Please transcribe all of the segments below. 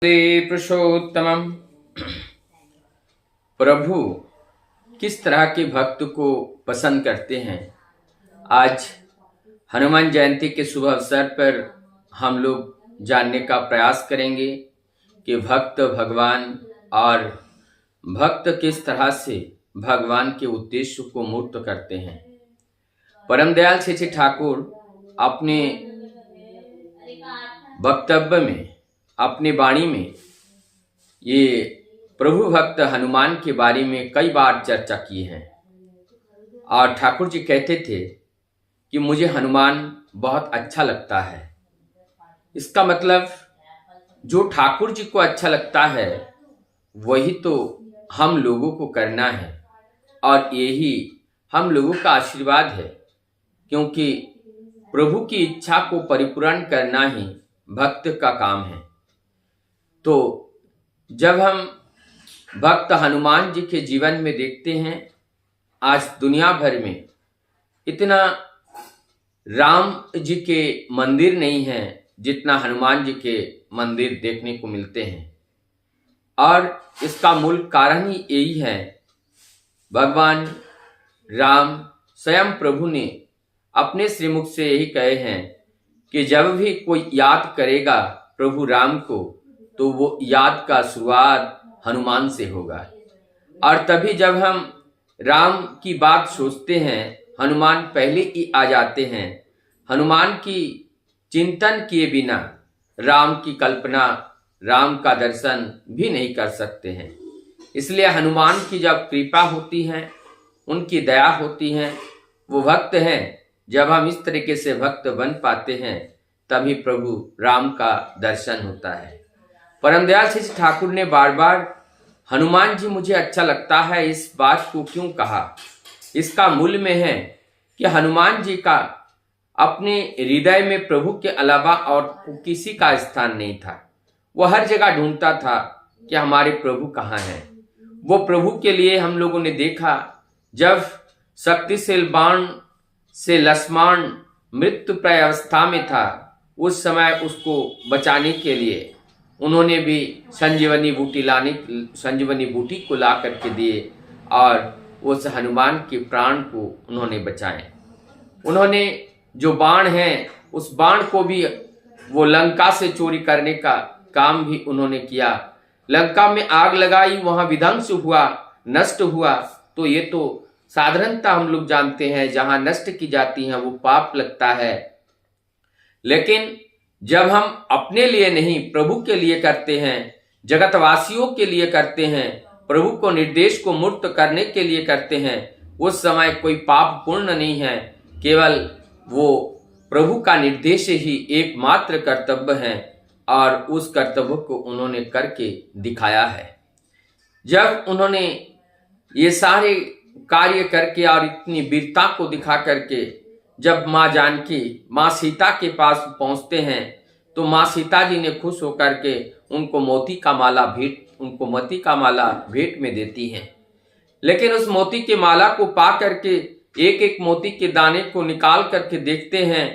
पुरुषोत्तमम। प्रभु किस तरह के भक्त को पसंद करते हैं। आज हनुमान जयंती के शुभ अवसर पर हम लोग जानने का प्रयास करेंगे कि भक्त भगवान और भक्त किस तरह से भगवान के उद्देश्य को मूर्त करते हैं। परम दयाल श्री ठाकुर अपने वक्तव्य में, अपनी वाणी में ये प्रभु भक्त हनुमान के बारे में कई बार चर्चा की है और ठाकुर जी कहते थे कि मुझे हनुमान बहुत अच्छा लगता है। इसका मतलब जो ठाकुर जी को अच्छा लगता है वही तो हम लोगों को करना है और यही हम लोगों का आशीर्वाद है, क्योंकि प्रभु की इच्छा को परिपूर्ण करना ही भक्त का काम है। तो जब हम भक्त हनुमान जी के जीवन में देखते हैं, आज दुनिया भर में इतना राम जी के मंदिर नहीं है जितना हनुमान जी के मंदिर देखने को मिलते हैं। और इसका मूल कारण ही यही है, भगवान राम स्वयं प्रभु ने अपने श्रीमुख से यही कहे हैं कि जब भी कोई याद करेगा प्रभु राम को तो वो याद का शुरुआत हनुमान से होगा। और तभी जब हम राम की बात सोचते हैं, हनुमान पहले ही आ जाते हैं। हनुमान की चिंतन किए बिना राम की कल्पना, राम का दर्शन भी नहीं कर सकते हैं। इसलिए हनुमान की जब कृपा होती है, उनकी दया होती है, वो भक्त हैं। जब हम इस तरीके से भक्त बन पाते हैं तभी प्रभु राम का दर्शन होता है। परम दयाल श्री ठाकुर ने बार बार हनुमान जी मुझे अच्छा लगता है इस बात को क्यों कहा। इसका मूल में है कि हनुमान जी का अपने हृदय में प्रभु के अलावा और किसी का स्थान नहीं था। वो हर जगह ढूंढता था कि हमारे प्रभु कहाँ हैं। वो प्रभु के लिए हम लोगों ने देखा, जब शक्तिशाली बाण से लक्ष्मण मृत्यु प्राय अवस्था में था, उस समय उसको बचाने के लिए उन्होंने भी संजीवनी बूटी को ला करके दिए और उस हनुमान के प्राण को उन्होंने बचाए। उन्होंने जो बाण है उस बाण को भी वो लंका से चोरी करने का काम भी उन्होंने किया। लंका में आग लगाई, वहां विध्वंस हुआ, नष्ट हुआ। तो ये तो साधारणता हम लोग जानते हैं, जहां नष्ट की जाती है वो पाप लगता है। लेकिन जब हम अपने लिए नहीं प्रभु के लिए करते हैं, जगतवासियों के लिए करते हैं, प्रभु को निर्देश को मूर्त करने के लिए करते हैं, उस समय कोई पाप पूर्ण नहीं है। केवल वो प्रभु का निर्देश ही एकमात्र कर्तव्य है और उस कर्तव्य को उन्होंने करके दिखाया है। जब उन्होंने ये सारे कार्य करके और इतनी वीरता को दिखा करके जब माँ जानकी माँ सीता के पास पहुंचते हैं तो माँ सीता जी ने खुश होकर के उनको मोती का माला भेंट में देती हैं। लेकिन उस मोती के माला को पा करके एक एक मोती के दाने को निकाल करके देखते हैं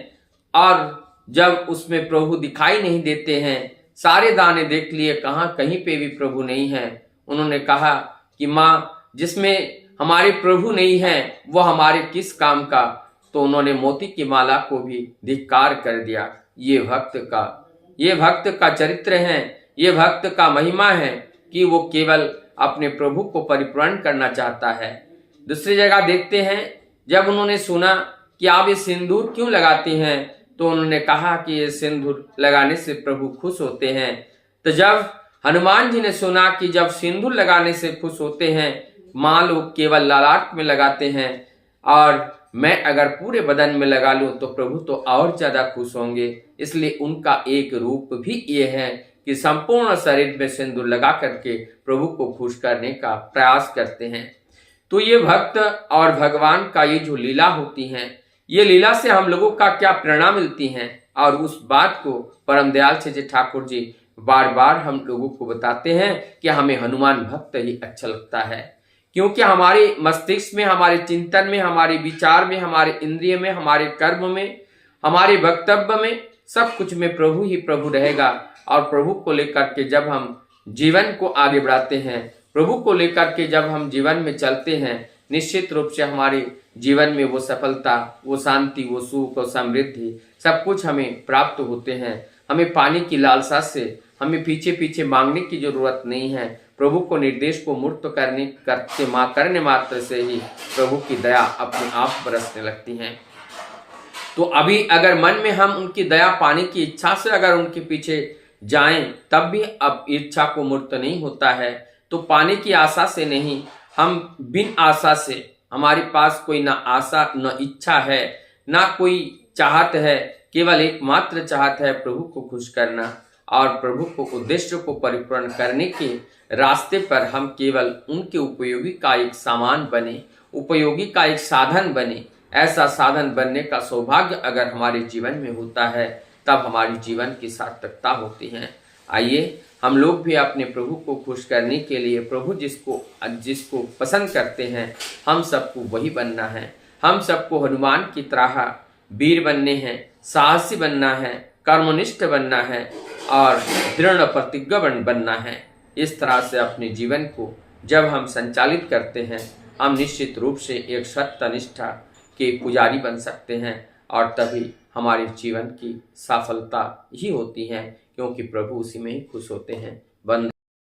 और जब उसमें प्रभु दिखाई नहीं देते हैं, सारे दाने देख लिए, कहीं पे भी प्रभु नहीं है। उन्होंने कहा कि माँ, जिसमें हमारे प्रभु नहीं है वो हमारे किस काम का। तो उन्होंने मोती की माला को भी धिक्कार कर दिया। ये भक्त का चरित्र है, ये भक्त का महिमा है कि वो केवल अपने प्रभु को परिपूर्ण करना चाहता है। दूसरी जगह देखते हैं, जब उन्होंने सुना कि आप ये सिंदूर क्यों लगाते हैं, तो उन्होंने कहा कि ये सिंदूर लगाने से प्रभु खुश होते हैं। तो जब हनुमान जी ने सुना कि जब सिंदूर लगाने से खुश होते हैं, माँ लोग केवल ललाट में लगाते हैं और मैं अगर पूरे बदन में लगा लूं तो प्रभु तो और ज्यादा खुश होंगे, इसलिए उनका एक रूप भी ये है कि संपूर्ण शरीर में सिंदूर लगा करके प्रभु को खुश करने का प्रयास करते हैं। तो ये भक्त और भगवान का ये जो लीला होती है, ये लीला से हम लोगों का क्या प्रेरणा मिलती है, और उस बात को परम दयाल श्री ठाकुर जी बार बार हम लोगों को बताते हैं कि हमें हनुमान भक्त ही अच्छा लगता है। क्योंकि हमारे मस्तिष्क में, हमारे चिंतन में, हमारे विचार में, हमारे इंद्रिय में, हमारे कर्म में, हमारे वक्तव्य में, सब कुछ में प्रभु ही प्रभु रहेगा। और प्रभु को लेकर के जब हम जीवन को आगे बढ़ाते हैं, प्रभु को लेकर के जब हम जीवन में चलते हैं, निश्चित रूप से हमारे जीवन में वो सफलता, वो शांति, वो सुख और समृद्धि सब कुछ हमें प्राप्त होते हैं। हमें पाने की लालसा से हमें पीछे पीछे मांगने की जरूरत नहीं है। प्रभु को निर्देश को मूर्त करने मात्र से ही प्रभु की दया अपने आप बरसने लगती है। तो अभी अगर मन में हम उनकी दया पाने की इच्छा से अगर उनके पीछे जाएं, तब भी अब इच्छा को मूर्त नहीं होता है। तो पाने की आशा से नहीं, हम बिन आशा से, हमारे पास कोई ना आशा न इच्छा है, ना कोई चाहत है, केवल एकमात्र चाहत है प्रभु को खुश करना और प्रभु को उद्देश्य को परिपूर्ण करने के रास्ते पर हम केवल उनके उपयोगी का एक सामान बने, उपयोगी का एक साधन बने। ऐसा साधन बनने का सौभाग्य अगर हमारे जीवन में होता है, तब हमारी जीवन की सार्थकता होती है। आइए हम लोग भी अपने प्रभु को खुश करने के लिए, प्रभु जिसको पसंद करते हैं, हम सबको वही बनना है। हम सबको हनुमान की तरह वीर बनने हैं, साहसी बनना है, कर्मनिष्ठ बनना है और दृढ़ प्रतिज्ञा बनना है। इस तरह से अपने जीवन को जब हम संचालित करते हैं, हम निश्चित रूप से एक सत्यनिष्ठा के पुजारी बन सकते हैं और तभी हमारे जीवन की सफलता ही होती है, क्योंकि प्रभु उसी में ही खुश होते हैं।